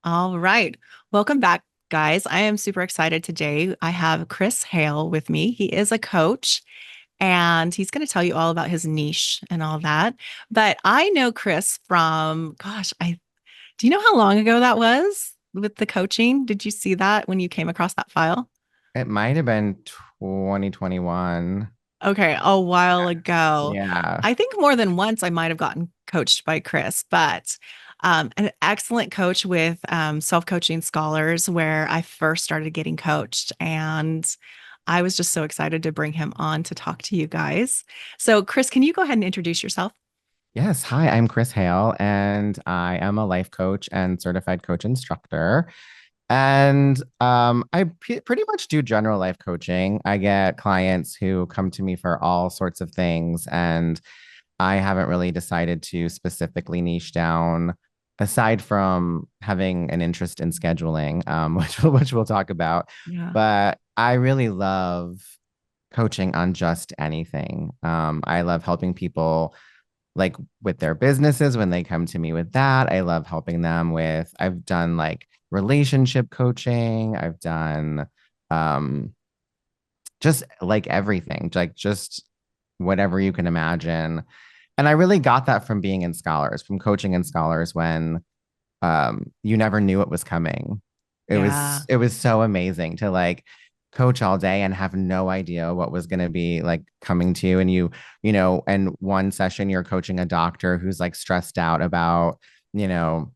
All right. Welcome back, guys. I am super excited today. I have Chris Hale with me. He is a coach and he's going to tell you all about his niche and all that. But I know Chris from, gosh, I do you know how long ago that was with the coaching? Did you see that when you came across that file? It might have been 2021. Okay, a while ago. Yeah. I think more than once I might have gotten coached by Chris, but an excellent coach with self-coaching scholars where I first started getting coached. And I was just so excited to bring him on to talk to you guys. So, Chris, can you go ahead and introduce yourself? Yes. Hi, I'm Chris Hale, and I am a life coach and certified coach instructor. And I pretty much do general life coaching. I get clients who come to me for all sorts of things, and I haven't really decided to specifically niche down aside from having an interest in scheduling, which we'll talk about. Yeah. But I really love coaching on just anything. I love helping people like with their businesses when they come to me with that. I love helping them with, I've done like relationship coaching. I've done um, just like everything, like just whatever you can imagine. And I really got that from being in scholars, from coaching in scholars when you never knew it was coming. It Yeah. was it was so amazing to like coach all day and have no idea what was going to be like coming to you. And and one session you're coaching a doctor who's like stressed out about, you know,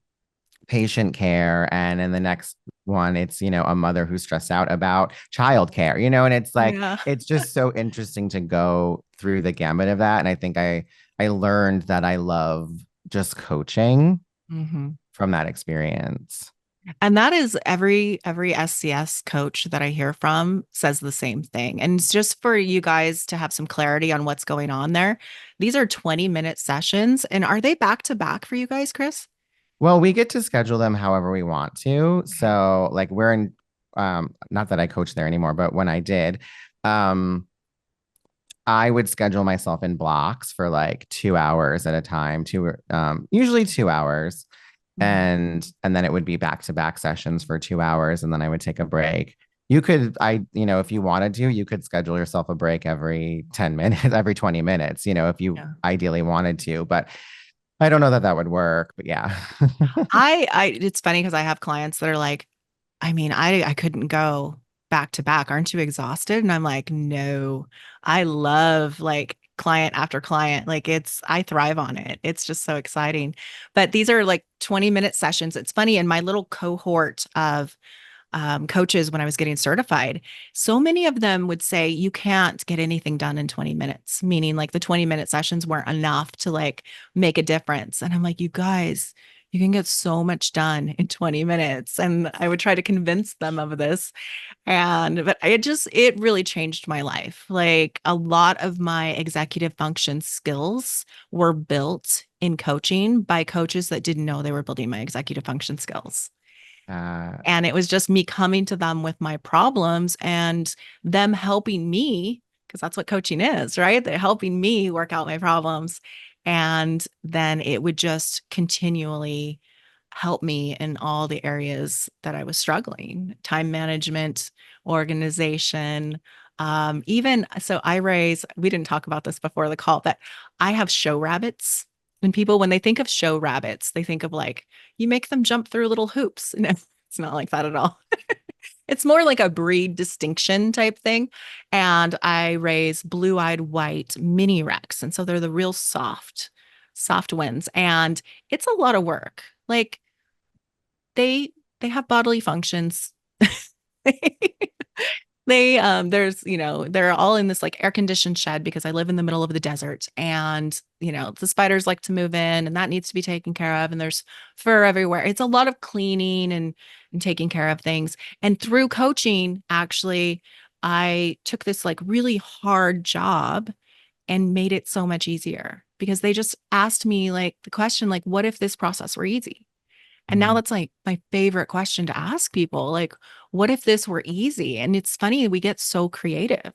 patient care, and in the next one it's a mother who's stressed out about childcare, and it's like Yeah. it's just so interesting to go through the gamut of that. And I think I learned that I love just coaching hmm from that experience. And that is every SCS coach that I hear from says the same thing. And it's just for you guys to have some clarity on what's going on there. These are 20-minute sessions. And are they back to back for you guys, Chris? Well, we get to schedule them however we want to. Okay. So like we're in not that I coach there anymore, but when I did, um I would schedule myself in blocks for like 2 hours at a time, usually 2 hours. Mhm. And then it would be back to back sessions for 2 hours, and then I would take a break. If you wanted to, you could schedule yourself a break every 10 minutes, every 20 minutes, if you Yeah. ideally wanted to, but I don't know that that would work, but yeah. It's funny because I have clients that are like, I couldn't go back to back. Aren't you exhausted? And I'm like, no, I love like client after client. Like I thrive on it. It's just so exciting. But these are like 20-minute sessions. It's funny in my little cohort of coaches when I was getting certified, so many of them would say you can't get anything done in 20 minutes, meaning like the 20-minute sessions weren't enough to like make a difference. And I'm like, you guys, you can get so much done in 20 minutes. And I would try to convince them of this. But it really changed my life. Like a lot of my executive function skills were built in coaching by coaches that didn't know they were building my executive function skills. uh, And it was just me coming to them with my problems and them helping me, because that's what coaching is, right? They're helping me work out my problems. And then it would just continually help me in all the areas that I was struggling: time management, organization. Even so, we didn't talk about this before the call, but I have show rabbits. And people, when they think of show rabbits, they think of like you make them jump through little hoops. No, it's not like that at all. It's more like a breed distinction type thing. And I raise blue-eyed white mini Rex. And so they're the real soft ones. And it's a lot of work. Like they they have bodily functions. They're all in this like air conditioned shed because I live in the middle of the desert, and the spiders like to move in and that needs to be taken care of, and there's fur everywhere. It's a lot of cleaning and taking care of things. And through coaching, actually, I took this like really hard job and made it so much easier because they just asked me like the question, like, what if this process were easy? And now that's like my favorite question to ask people, like, what if this were easy? And it's funny, we get so creative.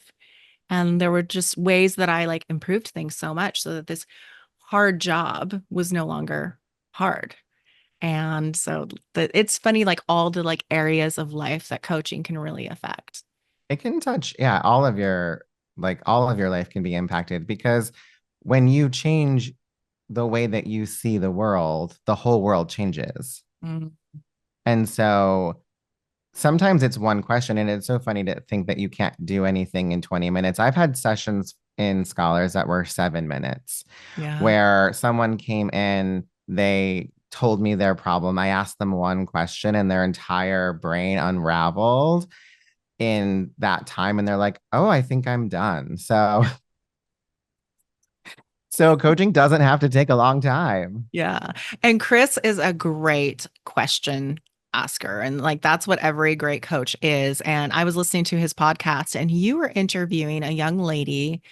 And there were just ways that I like improved things so much so that this hard job was no longer hard. And so it's funny, like all the like areas of life that coaching can really affect. It can touch, yeah, all of your life can be impacted because when you change the way that you see the world, the whole world changes. Mm, And so sometimes it's one question, and it's so funny to think that you can't do anything in 20 minutes. I've had sessions in Scholars that were 7 minutes yeah. where someone came in, they told me their problem. I asked them one question, and their entire brain unraveled in that time. And they're like, oh, I think I'm done. So coaching doesn't have to take a long time. Yeah. And Chris is a great question asker. And like that's what every great coach is. And I was listening to his podcast, and you were interviewing a young lady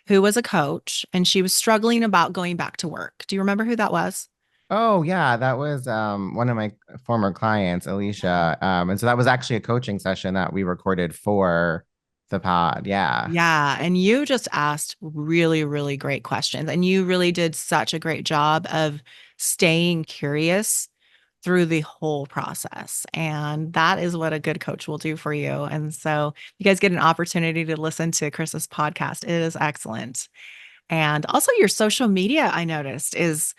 who was a coach and she was struggling about going back to work. Do you remember who that was? Oh yeah, that was one of my former clients, Alicia. And so that was actually a coaching session that we recorded for the pod. Yeah. Yeah, and you just asked really, really great questions. And you really did such a great job of staying curious through the whole process. And that is what a good coach will do for you. And so you guys get an opportunity to listen to Chris's podcast. It is excellent. And also your social media, I noticed, is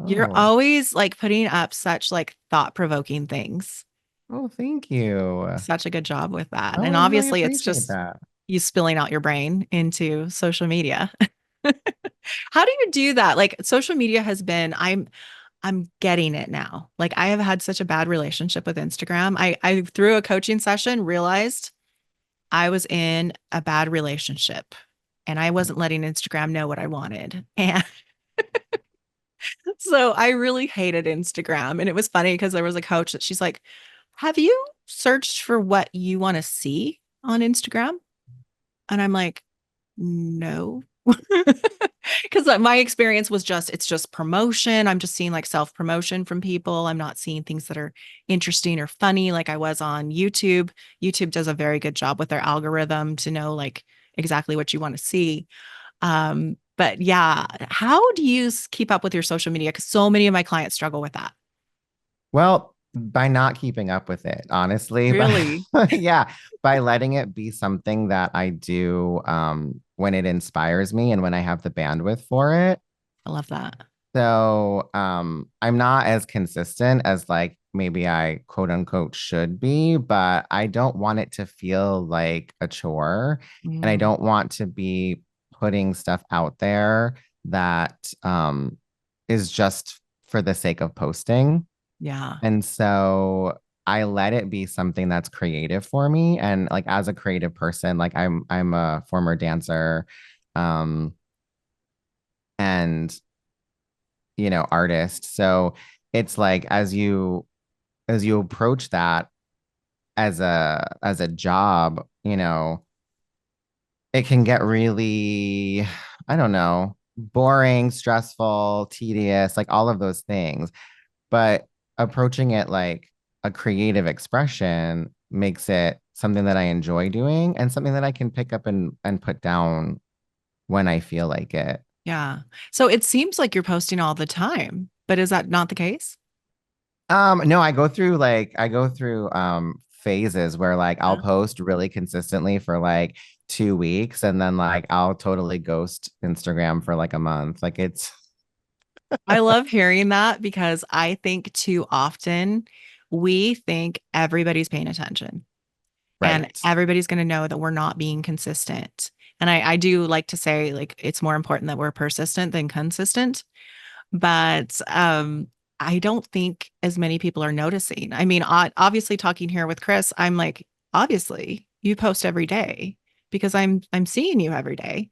you're Oh, always like putting up such like thought-provoking things. oh, thank you. Such a good job with that. Oh, And I really obviously it's appreciate just that. you spilling out your brain into social media. How do you do that? Like social media has been, I'm getting it now. Like I have had such a bad relationship with Instagram. I through a coaching session realized I was in a bad relationship and I wasn't letting Instagram know what I wanted. And so I really hated Instagram. And it was funny because there was a coach that she's like, have you searched for what you want to see on Instagram? And I'm like, no. Because my experience was just, it's just promotion. I'm just seeing like self promotion from people. I'm not seeing things that are interesting or funny like I was on YouTube. YouTube does a very good job with their algorithm to know like exactly what you want to see. But yeah, how do you keep up with your social media? Because so many of my clients struggle with that. Well, by not keeping up with it, honestly, but Really? yeah, by letting it be something that I do when it inspires me and when I have the bandwidth for it. I love that. So I'm not as consistent as like maybe I quote unquote should be, but I don't want it to feel like a chore. And I Mm, don't want to be putting stuff out there that is just for the sake of posting. yeah. And so I let it be something that's creative for me. And like as a creative person, like I'm a former dancer, um, and artist. So it's like as you approach that as a job, it can get really, I don't know, boring, stressful, tedious, like all of those things. But approaching it like a creative expression makes it something that I enjoy doing and something that I can pick up and put down when I feel like it. Yeah. So it seems like you're posting all the time, but is that not the case? No, I go through phases where like I'll Yeah. post really consistently for like 2 weeks and then like I'll totally ghost Instagram for like a month. Like it's I love hearing that because I think too often we think everybody's paying attention and right. everybody's going to know that we're not being consistent. And I do like to say, like, it's more important that we're persistent than consistent. But I don't think as many people are noticing. I mean, obviously, talking here with Chris, I'm like, obviously, you post every day because I'm seeing you every day.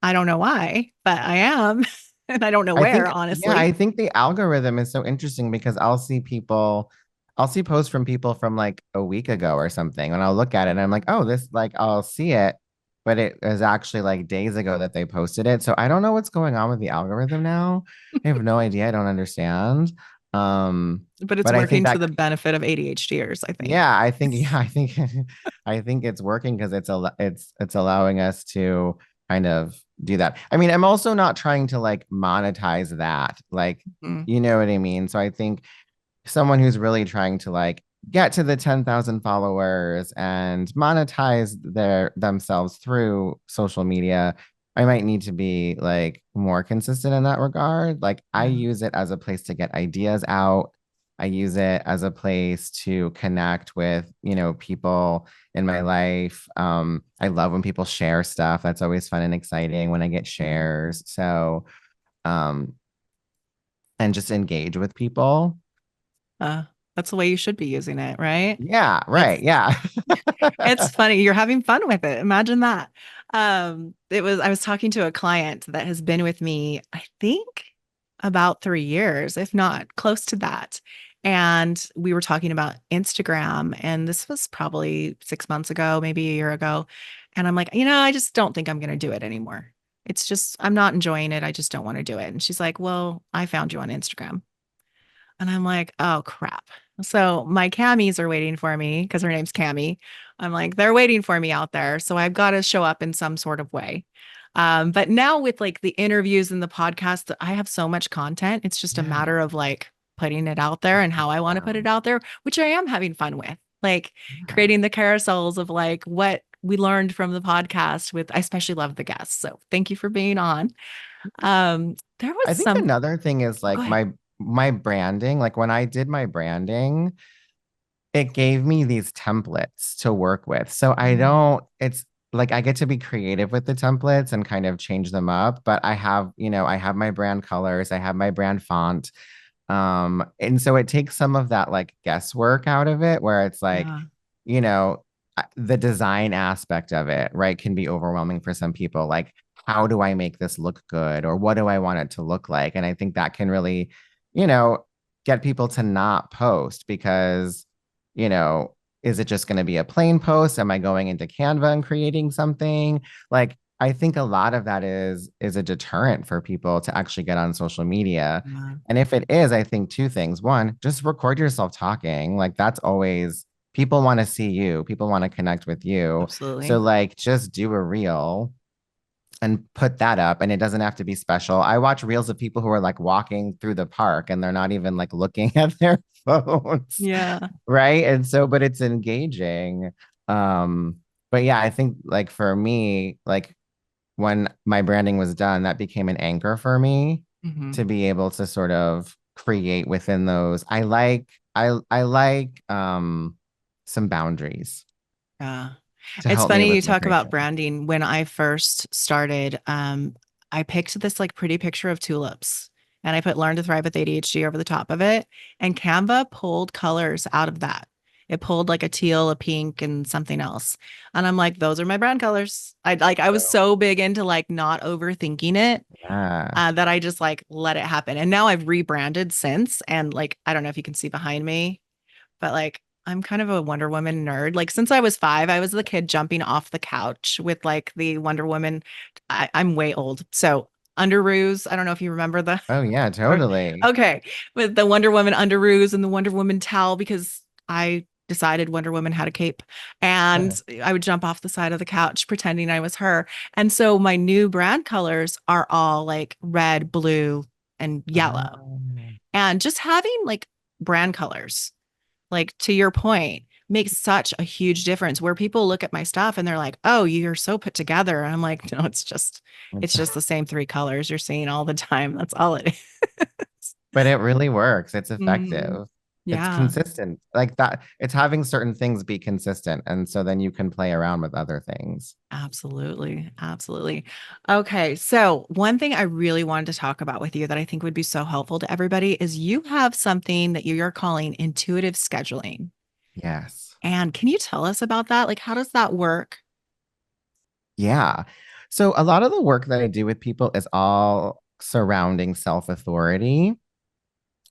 I don't know why, but I am. And I don't know I where, think, yeah, honestly. I think the algorithm is so interesting because I'll see posts from people from like a week ago or something, and I'll look at it and I'm like, oh, this, like, I'll see it, but it was actually like days ago that they posted it. So I don't know what's going on with the algorithm now. I have no idea. I don't understand. Um, But it's but I think working to that, the benefit of ADHDers, I think. yeah, I think it's working because it's allowing us to kind of do that. I mean, I'm also not trying to like monetize that, like, Mm, you know what I mean? So I think someone who's really trying to like get to the 10,000 followers and monetize themselves through social media, I might need to be like more consistent in that regard. Like I Yeah. use it as a place to get ideas out. I use it as a place to connect with, people in my life. I love when people share stuff. That's always fun and exciting when I get shares. So, um, and just engage with people. Uh, that's the way you should be using it, right? Yeah, right. It's Yeah. it's funny. You're having fun with it. Imagine that. I was talking to a client that has been with me, I think about 3 years, if not close to that. And we were talking about Instagram, and this was probably 6 months ago, maybe a year ago. And I'm like, I just don't think I'm going to do it anymore. It's just, I'm not enjoying it. I just don't want to do it. And she's like, well, I found you on Instagram. And I'm like, oh crap. So my camis are waiting for me because her name's Cami. I'm like, they're waiting for me out there. So I've got to show up in some sort of way. But now with like the interviews and the podcast, I have so much content. It's just a Yeah. matter of like putting it out there and how I want to put it Um, out there, which I am having fun with. Like yeah. creating the carousels of like what we learned from the podcast with, I especially love the guests. So thank you for being on. There was I think some, another thing is oh, go like ahead. my branding, like when I did my branding, it gave me these templates to work with. So it's like I get to be creative with the templates and kind of change them up, but I have my brand colors, I have my brand font. And so it takes some of that like guesswork out of it where it's like, Yeah. you know, the design aspect of it, right, can be overwhelming for some people. Like, how do I make this look good? Or what do I want it to look like? And I think that can really, you know, get people to not post because, you know, is it just going to be a plain post? Am I going into Canva and creating something? Like, I think a lot of that is a deterrent for people to actually get on social media. Yeah. And if it is, I think two things. One, just record yourself talking. Like that's always people want to see you, people want to connect with you. So Absolutely. like just do a reel and put that up and it doesn't have to be special. I watch reels of people who are like walking through the park and they're not even like looking at their phones, Yeah. right? And so but it's engaging. Um but yeah, I think like for me, like when my branding was done, that became an anchor for me Hmm. to be able to sort of create within those. I like some boundaries Yeah. to It's help me funny you with my talk about creation. branding. When I first started, I picked this like pretty picture of tulips and I put Learn to Thrive with ADHD over the top of it. And Canva pulled colors out of that. It pulled like a teal, a pink, and something else. And I'm like, those are my brand colors. I was So so big into like not overthinking it, yeah. that I just like let it happen. And now I've rebranded since. And like, I don't know if you can see behind me, but like I'm kind of a Wonder Woman nerd. Like since I was 5, I was the kid jumping off the couch with like the Wonder Woman. I'm way old. So underoos. I don't know if you remember the Oh yeah, or totally. okay, with the Wonder Woman underoos and the Wonder Woman towel because I decided Wonder Woman had a cape and I would jump off the side of the couch pretending I was her. And so my new brand colors are all like red, blue, and yellow. Um, And just having like brand colors, like to your point, makes such a huge difference where people look at my stuff and they're like, "Oh, you're so put together." And I'm like, "No, it's it's just the same three colors you're seeing all the time. That's all it is." but it really works. It's Mhm. effective. It's Yeah, consistent. Like that, it's having certain things be consistent. And so then you can play around with other things. absolutely. Absolutely. Okay. So, one thing I really wanted to talk about with you that I think would be so helpful to everybody is you have something that you're calling intuitive scheduling. Yes. And can you tell us about that? Like, how does that work? Yeah. So a lot of the work that I do with people is all surrounding self-authority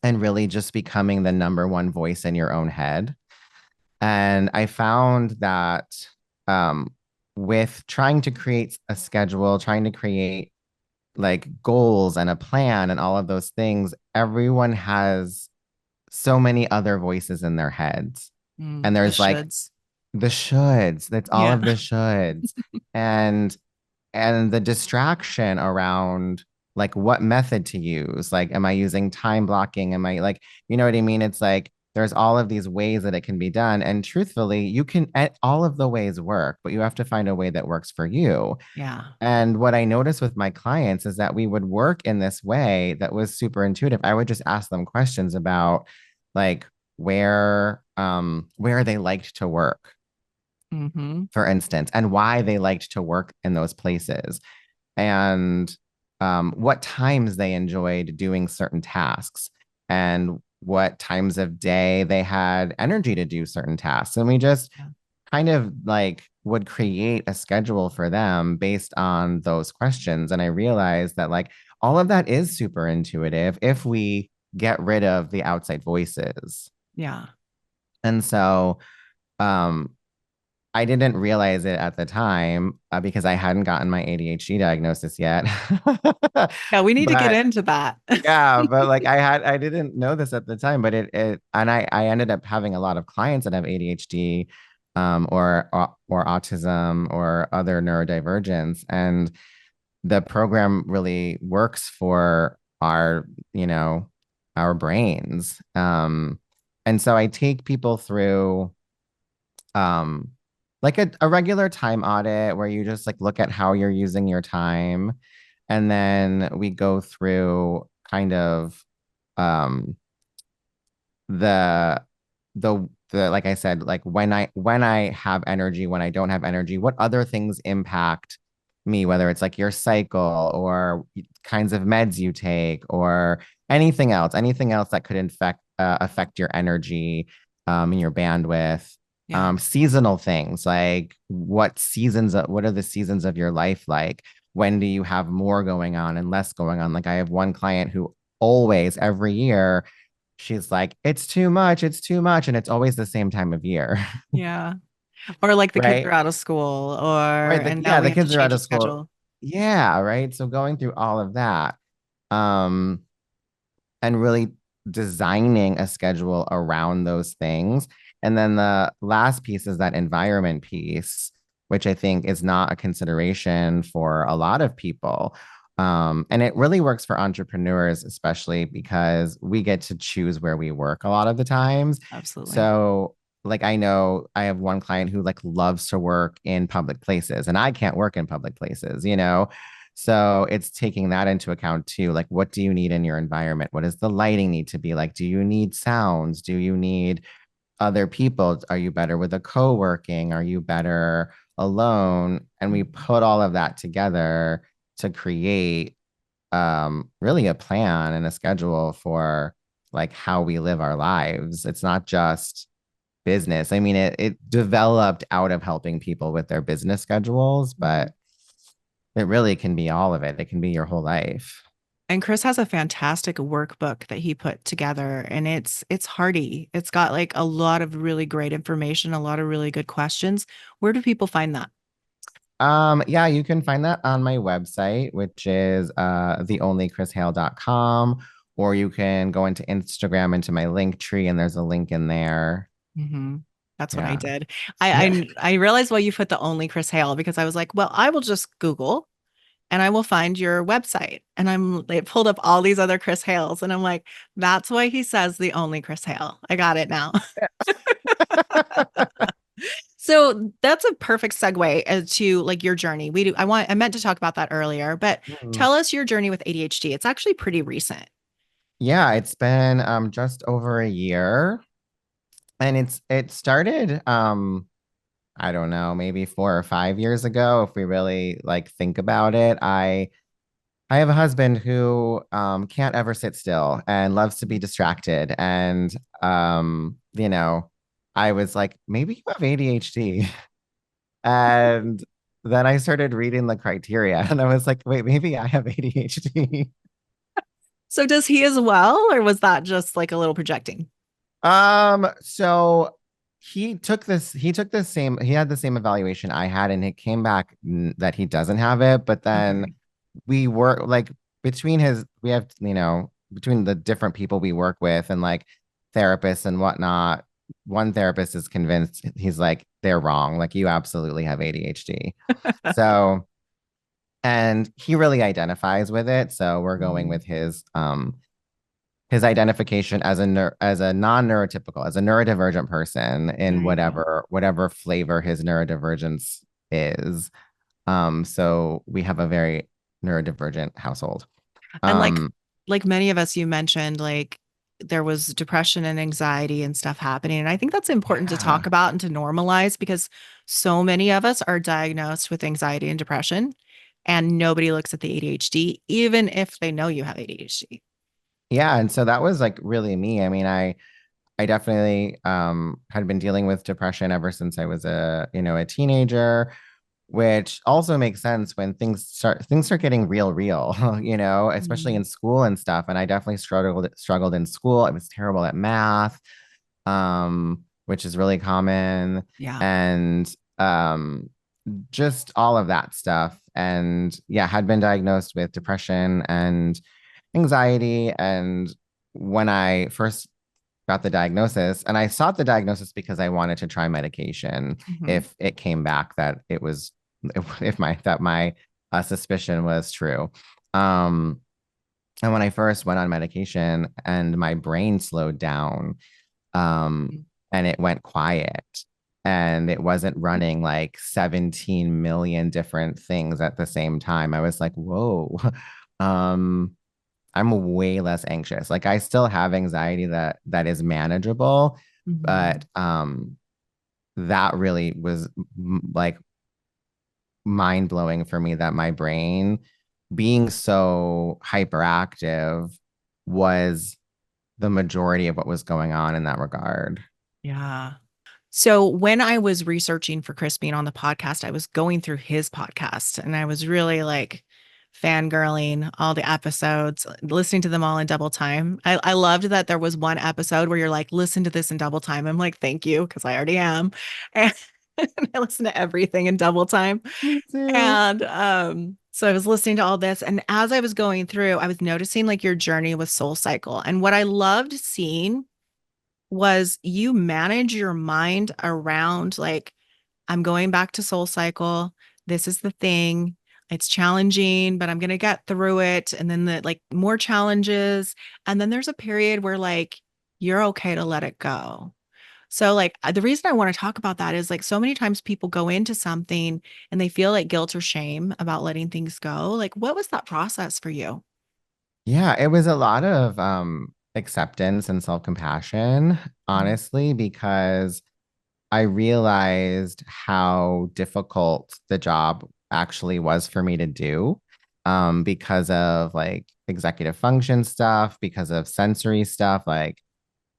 and really just becoming the number one voice in your own head. And I found that um, with trying to create a schedule, trying to create like goals and a plan and all of those things, everyone has so many other voices in their heads. And The there's like shoulds. the shoulds, that's all Yeah. of the shoulds. And and the distraction around like what method to use. Like, am I using time blocking? Am I like, you know what I mean? It's like there's all of these ways that it can be done. And truthfully, you can, all of the ways work, but you have to find a way that works for you. Yeah. And what I noticed with my clients is that we would work in this way that was super intuitive. I would just ask them questions about like where they liked to work, Hmm. for instance, and why they liked to work in those places, and what times they enjoyed doing certain tasks, and what times of day they had energy to do certain tasks. And we just Yeah. kind of like would create a schedule for them based on those questions. And I realized that like all of that is super intuitive if we get rid of the outside voices. Yeah. And so um, I didn't realize it at the time because I hadn't gotten my ADHD diagnosis yet. Yeah, we need to get But into that. yeah, but like I didn't know this at the time, but it and I ended up having a lot of clients that have ADHD, or autism or other neurodivergence, and the program really works for our, our brains. And so I take people through um like a regular time audit where you just like look at how you're using your time, and then we go through kind of um the the like I said, like when I have energy, when I don't have energy, what other things impact me, whether it's like your cycle or kinds of meds you take or anything else that could affect your energy, and your bandwidth. Yeah. Seasonal things like what are the seasons of your life like? When do you have more going on and less going on? Like I have one client who always every year she's like, it's too much. And it's always the same time of year. Yeah. Or like the kids are Right. out of school, Right. and now Yeah, we the have to kids are change out the of school. schedule. Yeah, right. So going through all of that, um, and really designing a schedule around those things. And then the last piece is that environment piece, which I think is not a consideration for a lot of people. And it really works for entrepreneurs, especially because we get to choose where we work a lot of the times. Absolutely. So, like, I know I have one client who like loves to work in public places, and I can't work in public places. So it's taking that into account too. Like, what do you need in your environment? What does the lighting need to be like? Do you need sounds? Do you need other people? Are you better with a co-working? Are you better alone? And we Mhm. put all of that together to create really a plan and a schedule for like how we live our lives. It's not just business. I mean, it developed out of helping people with their business schedules, Mhm. but it really can be all of it. It can be your whole life. And Chris has a fantastic workbook that he put together, and it's hearty. It's got like a lot of really great information, a lot of really good questions. Where do people find that? Yeah, you can find that on my website, which is theonlychrishale.com, or you can go into Instagram into my link tree and there's a link in there. Hmm. That's what I Yeah. did. I realized why you put the only Chris Hale, because I was like, well, I will just Google and I will find your website. And it pulled up all these other Chris Hales. And I'm like, that's why he says the only Chris Hale. I got it now. So that's a perfect segue to like your journey. I meant to talk about that earlier, but Mhm. tell us your journey with ADHD. It's actually pretty recent. Yeah, it's been just over a year, and it started I don't know, maybe 4 or 5 years ago if we really like think about it. I have a husband who can't ever sit still and loves to be distracted. And, I was like, maybe you have ADHD. And then I started reading the criteria and I was like, wait, maybe I have ADHD. So does he as well, or was that just like a little projecting? So he took the same, he had the same evaluation I had, and it came back that he doesn't have it. But then Okay. we work like we have, between the different people we work with and like therapists and whatnot, one therapist is convinced, he's like, they're wrong. Like, you absolutely have ADHD. So and he really identifies with it. So we're going Mhm. with his identification as as a non-neurotypical, as a neurodivergent person in There you go. whatever flavor his neurodivergence is. So we have a very neurodivergent household. And Um, like many of us, you mentioned like there was depression and anxiety and stuff happening. And I think that's important to yeah. talk about and to normalize because so many of us are diagnosed with anxiety and depression, and nobody looks at the ADHD, even if they know you have ADHD. Yeah, and so that was like really me. I mean, I definitely had been dealing with depression ever since I was a teenager, which also makes sense when things start getting real, especially in Mhm. school and stuff. And I definitely struggled in school. I was terrible at math, which is really common, Yeah. and just all of that stuff. And yeah, had been diagnosed with depression and anxiety. And when I first got the diagnosis, and I sought the diagnosis because I wanted to try medication Mhm. if it came back that it was, if my suspicion was true. Um, and when I first went on medication and my brain slowed down, um, and it went quiet and it wasn't running like 17 million different things at the same time, I was like, whoa, um, I'm way less anxious. Like I still have anxiety that is manageable, but Mhm. that really was like mind blowing for me that my brain being so hyperactive was the majority of what was going on in that regard. Yeah. So when I was researching for Chris being on the podcast, I was going through his podcast and I was really like fangirling all the episodes, listening to them all in double time. I loved that there was one episode where you're like, listen to this in double time. I'm like, thank you, because I already am. And I listen to everything in double time. Me too. And so I was listening to all this. And as I was going through, I was noticing like your journey with Soul Cycle. And what I loved seeing was you manage your mind around like, I'm going back to Soul Cycle. This is the thing. It's challenging, but I'm going to get through it. And then the like more challenges. And then there's a period where like you're okay to let it go. So like the reason I want to talk about that is like so many times people go into something and they feel like guilt or shame about letting things go. Like what was that process for you? Yeah, it was a lot of acceptance and self-compassion, Mhm. honestly, because I realized how difficult the job actually was for me to do, because of like executive function stuff, because of sensory stuff, like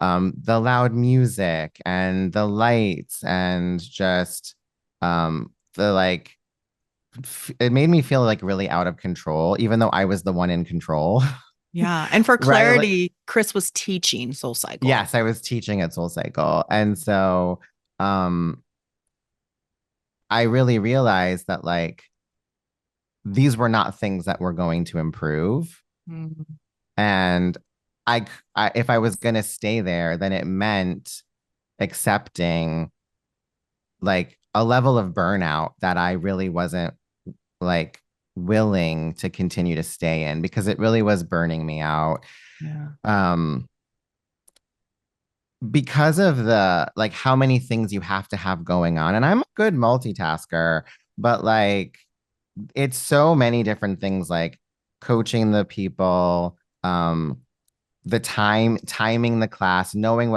the loud music and the lights and just the like it made me feel like really out of control, even though I was the one in control. Yeah. And for Right. Like, clarity, Chris was teaching Soul Cycle. yes, I was teaching at Soul Cycle. And so um I really realized that like these were not things that were going to improve. Mhm. And if I was going to stay there, then it meant accepting like a level of burnout that I really wasn't like willing to continue to stay in because it really was burning me out. Yeah. Um, because of the like how many things you have to have going on. And I'm a good multitasker, but like it's so many different things like coaching the people, the timing the class, knowing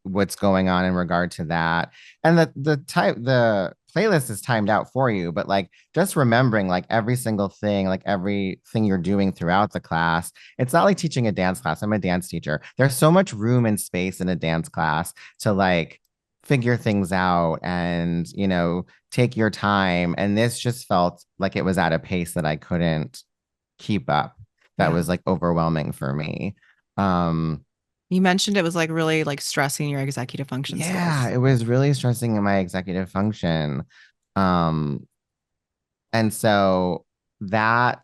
what's going on in regard to that. And the playlist is timed out for you, but like just remembering like every single thing, like everything you're doing throughout the class. It's not like teaching a dance class. I'm a dance teacher. There's so much room and space in a dance class to like figure things out and take your time. And this just felt like it was at a pace that I couldn't keep up. That Yeah. was like overwhelming for me. Um, You mentioned it was like really like stressing your executive function yeah, skills. it was really stressing in my executive function. Um, and so that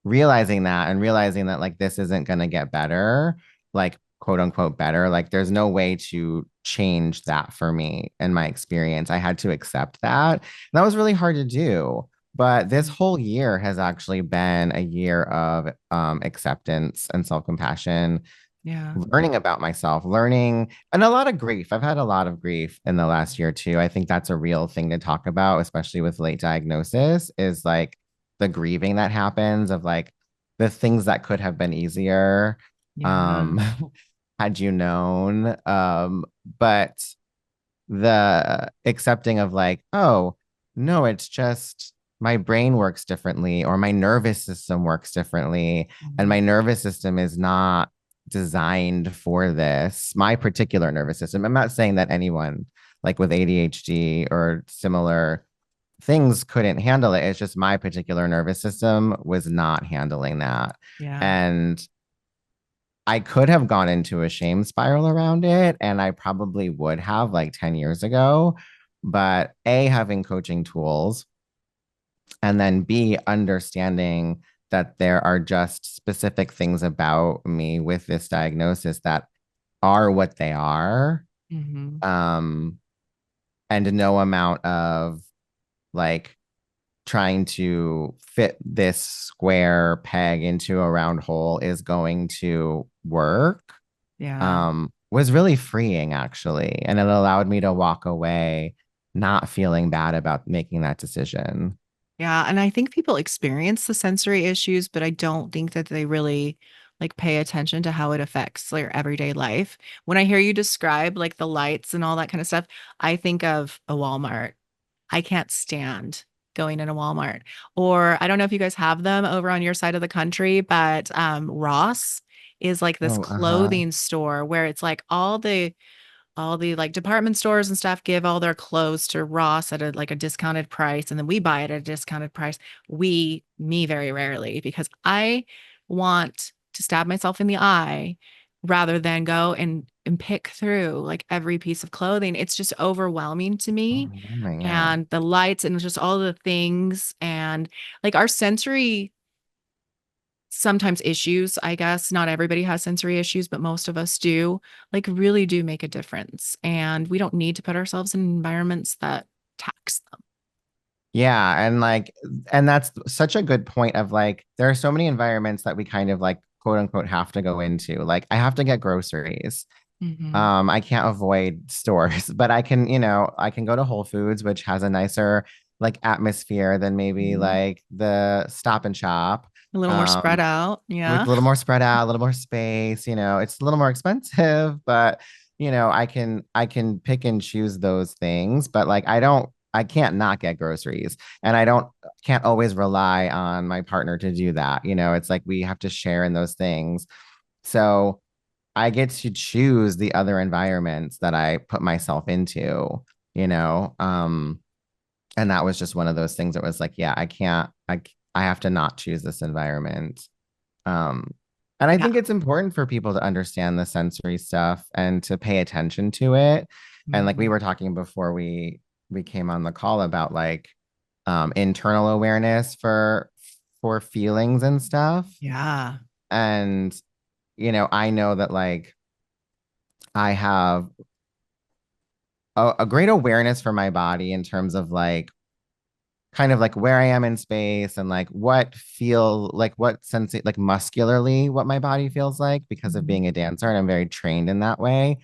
realizing that and realizing that like this isn't going to get better, like quote unquote better, like there's no way to change that for me in my experience. I had to accept that. And that was really hard to do. But this whole year has actually been a year of acceptance and self-compassion, Yeah. learning about myself, learning, and a lot of grief. I've had a lot of grief in the last year too. I think that's a real thing to talk about, especially with late diagnosis, is like the grieving that happens of like the things that could have been easier Yeah. um had you known. But the accepting of like, oh, no, it's just my brain works differently or my nervous system works differently. And Mhm. my nervous system is not designed for this. My particular nervous system. I'm not saying that anyone like with ADHD or similar things couldn't handle it. It's just my particular nervous system was not handling that. Yeah. And I could have gone into a shame spiral around it, and I probably would have like 10 years ago. But A, having coaching tools, and then B, understanding that there are just specific things about me with this diagnosis that are what they are. Hmm. Um, and no amount of like trying to fit this square peg into a round hole is going to work Yeah. was really freeing actually. And it allowed me to walk away not feeling bad about making that decision. Yeah, and I think people experience the sensory issues, but I don't think that they really like pay attention to how it affects their everyday life. When I hear you describe like the lights and all that kind of stuff, I think of a Walmart. I can't stand going in a Walmart. Or I don't know if you guys have them over on your side of the country, but Ross is like this Oh, uh-huh. clothing store where it's like all the like department stores and stuff give all their clothes to Ross at like a discounted price, and then we buy it at a discounted price. Me very rarely, because I want to stab myself in the eye rather than go and pick through like every piece of clothing. It's just overwhelming to me. Overwhelming, yeah. And the lights and just all the things and like our sensory sometimes issues, I guess. Not everybody has sensory issues, but most of us do, like really do make a difference. And we don't need to put ourselves in environments that tax them. Yeah, and like and that's such a good point of like there are so many environments that we kind of like quote unquote have to go into. Like I have to get groceries. Hmm. I can't avoid stores, but I can, I can go to Whole Foods, which has a nicer like atmosphere than maybe Hmm. like the Stop and Shop. A little more spread Um, out. with Yeah. a little more spread out, a little more space, it's a little more expensive, but I can pick and choose those things, but like I can't not get groceries and I don't can't always rely on my partner to do that. It's like we have to share in those things. So I get to choose the other environments that I put myself into, you know. And that was just one of those things that was like, yeah, I have to not choose this environment. Um, and I Yeah. think it's important for people to understand the sensory stuff and to pay attention to it. And like we Mhm. were talking before we came on the call about like internal awareness for feelings and stuff. Yeah. And I know that like I have a great awareness for my body in terms of like kind of like where I am in space and like what sense like muscularly what my body feels like because of Mhm. being a dancer and I'm very trained in that way.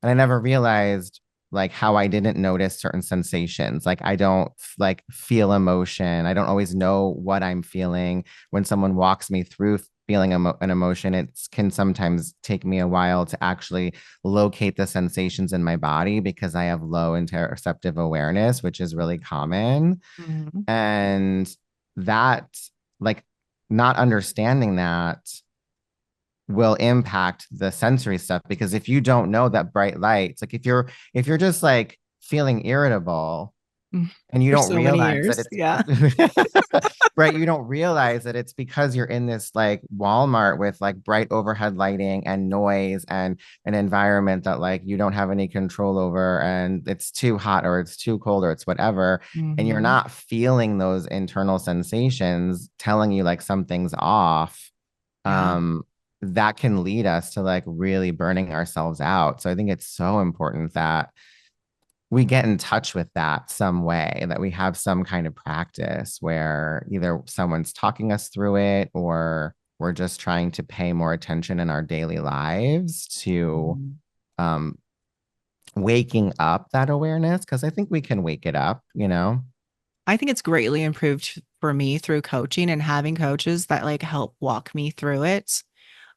And I never realized like how I didn't notice certain sensations. Like I don't like feel emotion. I don't always know what I'm feeling when someone walks me through feeling an emotion. It can sometimes take me a while to actually locate the sensations in my body because I have low interoceptive awareness, which is really common. Mhm. And that, like, not understanding that will impact the sensory stuff because if you don't know that bright lights, like if you're just like feeling irritable Mm. and you For don't so many realize that years. it's Yeah. right, you don't realize that it's because you're in this like Walmart with like bright overhead lighting and noise and an environment that like you don't have any control over and it's too hot or it's too cold or it's whatever, and you're Hmm. not feeling those internal sensations telling you like something's off. Yeah. um that can lead us to like really burning ourselves out. So I think it's so important that we get in touch with that some way, that we have some kind of practice where either someone's talking us through it or we're just trying to pay more attention in our daily lives to Mhm. um, waking up that awareness. Cause I think we can wake it up, you know? I think it's greatly improved for me through coaching and having coaches that like help walk me through it.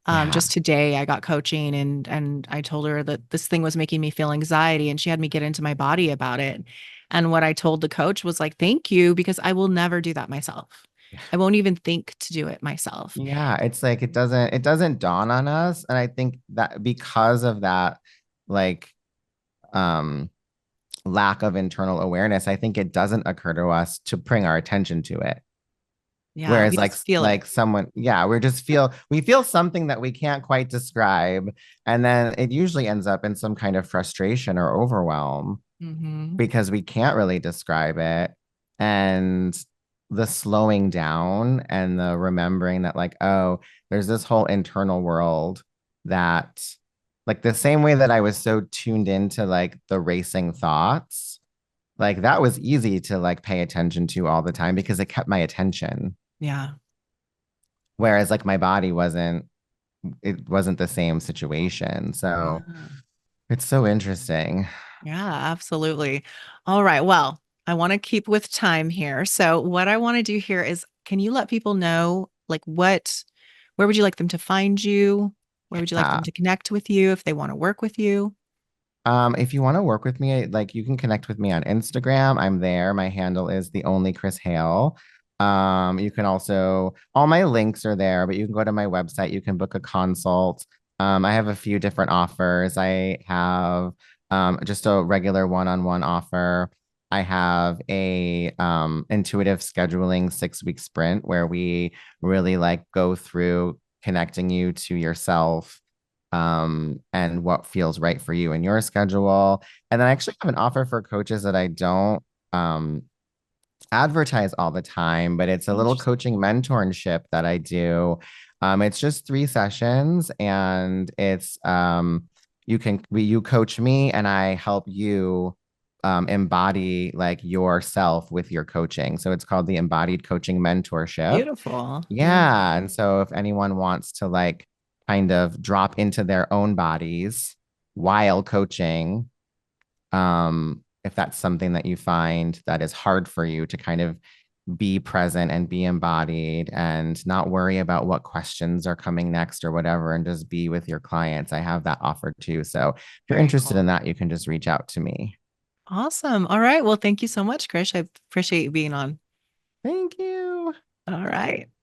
Yeah. Just today I got coaching and I told her that this thing was making me feel anxiety and she had me get into my body about it. And what I told the coach was like, thank you, because I will never do that myself. I won't even think to do it myself. Yeah. It's like it doesn't dawn on us. And I think that because of that, like, um, lack of internal awareness, I think it doesn't occur to us to bring our attention to it. Yeah, Whereas we just feel it. like someone, yeah, we feel something that we can't quite describe. And then it usually ends up in some kind of frustration or overwhelm Hmm. because we can't really describe it. And the slowing down and the remembering that, like, oh, there's this whole internal world that, like, the same way that I was so tuned into like the racing thoughts, like that was easy to like pay attention to all the time because it kept my attention. Yeah. Whereas like my body it wasn't the same situation. So Yeah. it's so interesting. Yeah, absolutely. All right. Well, I want to keep with time here. So, what I want to do here is can you let people know, like, where would you like them to find you? Where would you like Uh, them to connect with you if they want to work with you? if you want to work with me, like you can connect with me on Instagram. I'm there. My handle is the only Chris Hale. You can also, all my links are there, but you can go to my website. You can book a consult. I have a few different offers. I have just a regular one-on-one offer. I have a intuitive scheduling 6-week sprint where we really like go through connecting you to yourself and what feels right for you and your schedule. And then I actually have an offer for coaches that I don't um, advertise all the time, but it's a little Interesting. coaching mentorship that I do. It's just 3 sessions, and it's you coach me, and I help you embody like yourself with your coaching. So it's called the Embodied Coaching Mentorship. Beautiful. Yeah. Yeah. And so if anyone wants to like kind of drop into their own bodies while coaching, if that's something that you find that is hard for you to kind of be present and be embodied and not worry about what questions are coming next or whatever, and just be with your clients, I have that offer too. So if you're Very interested in cool. that, you can just reach out to me. Awesome. All right. Well, thank you so much, Krish. I appreciate you being on. Thank you. All right.